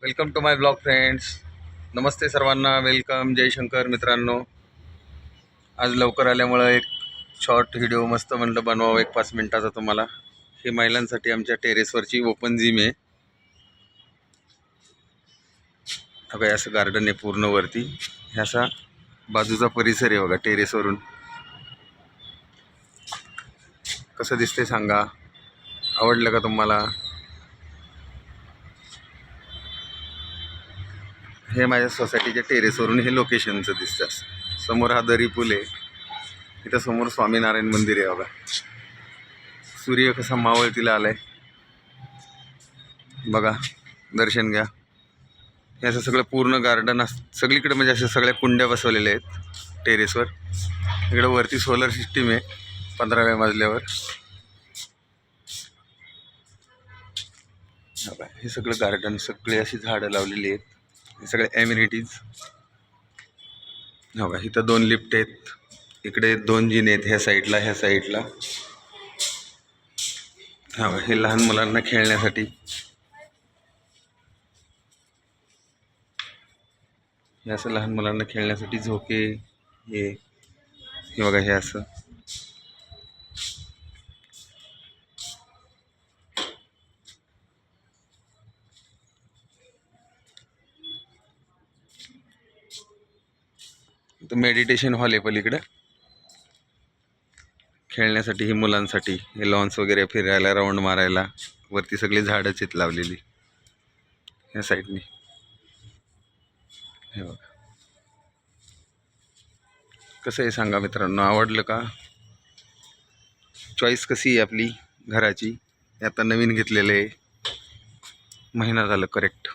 Welcome to my blog friends. नमस्ते सर्वांना. Welcome. Jaishankar मित्रांनो. आज लवकर आल्यामुळं एक शॉर्ट व्हिडिओ मस्त म्हणलं बनवावं, एक 5 मिनिटाचा तुम्हाला. हे महिलांसाठी आमच्या टेरेसवरची ओपन जिम आहे. बघा असं गार्डन आहे पूर्ण वरती. हे असा बाजूचा परिसर आहे बघा टेरेसवरून. कसं दिसते सांगा, आवडलं का तुम्हाला? हे माझ्या सोसायटीच्या टेरेसवरून हे लोकेशनचं दिसतं. समोर हा दरी पूल आहे. इथं समोर स्वामीनारायण मंदिर आहे बघा. सूर्य कसा मावळतीला आलाय बघा, दर्शन घ्या. हे असं सगळं पूर्ण गार्डन सगळीकडे म्हणजे अशा सगळ्या कुंड्या बसवलेल्या आहेत टेरेसवर. इकडे वरती सोलर सिस्टीम आहे 15व्या मजल्यावर. हे सगळं गार्डन, सगळे अशी झाडं लावलेली आहेत. हे सगळे ॲम्युनिटीज. हो का, इथं 2 लिफ्ट आहेत. इकडे 2 जिने आहेत ह्या साईडला, ह्या साईडला. हा, हे लहान मुलांना खेळण्यासाठी. हे असं लहान मुलांना खेळण्यासाठी झोके. हे हे बघा, हे असं. मेडिटेशन हॉल आहे पलीकडं खेळण्यासाठी. ही मुलांसाठी हे लॉन्स वगैरे, फिरायला, राऊंड मारायला. वरती सगळी झाडंच आहेत लावलेली ह्या साईडनी. हे बघा कसं आहे सांगा मित्रांनो, आवडलं का? चॉईस कशी आहे आपली घराची? हे आता नवीन घेतलेलं आहे, महिना झालं करेक्ट.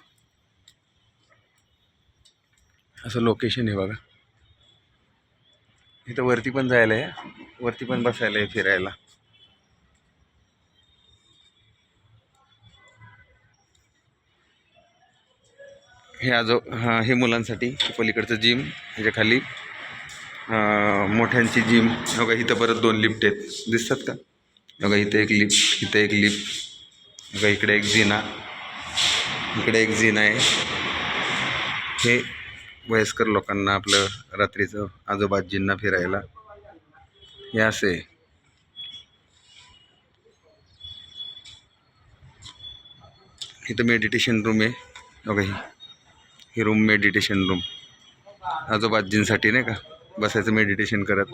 असं लोकेशन आहे बघा. इथं वरती पण जायला आहे, वरती पण बसायला आहे, फिरायला. हे हे मुलांसाठी. पलीकडचं जिम, ह्याच्या खाली मोठ्यांची जिम. बघा इथं परत 2 लिफ्ट आहेत, दिसतात का? बघा इथं एक लिफ्ट, इथं एक लिफ्ट. बघा इकडे एक जिना, इकडे एक जिना आहे. हे वयस्कर लोकांना आपलं रात्रीचं आजोबाजींना फिरायला. हे असे. इथं मेडिटेशन रूम आहे बघा. ही रूम मेडिटेशन रूम, आजोबाजींसाठी नाही का, बसायचं मेडिटेशन करत.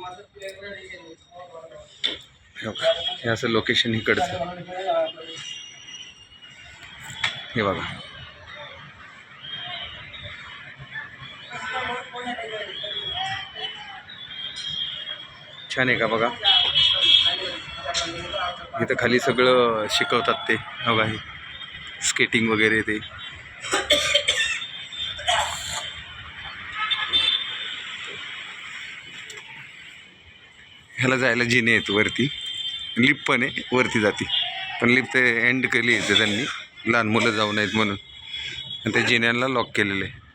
हे असं लोकेशन इकडचं. हे बघा छान आहे का? बघा इथं खाली सगळं शिकवतात ते. बघा हे स्केटिंग वगैरे ते. ह्याला जायला जिने आहेत वरती. लिफ्ट पण आहे, वरती जाते. पण लिफ्ट एंड केली आहे त्यांनी, लहान मुलं जाऊ नयेत म्हणून. आणि त्या जिन्यांना लॉक केलेलं आहे.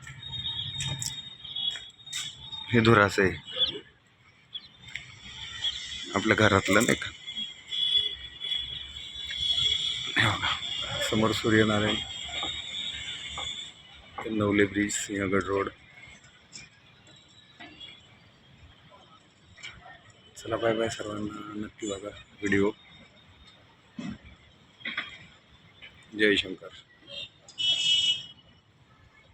हे धुराचं आहे आपल्या घरातलं नाही का. समोर सूर्यनारायण, नवले ब्रिज, सिंहगड रोड. चला बाय बाय सर्वांना. नक्की बघा व्हिडिओ. जय शंकर.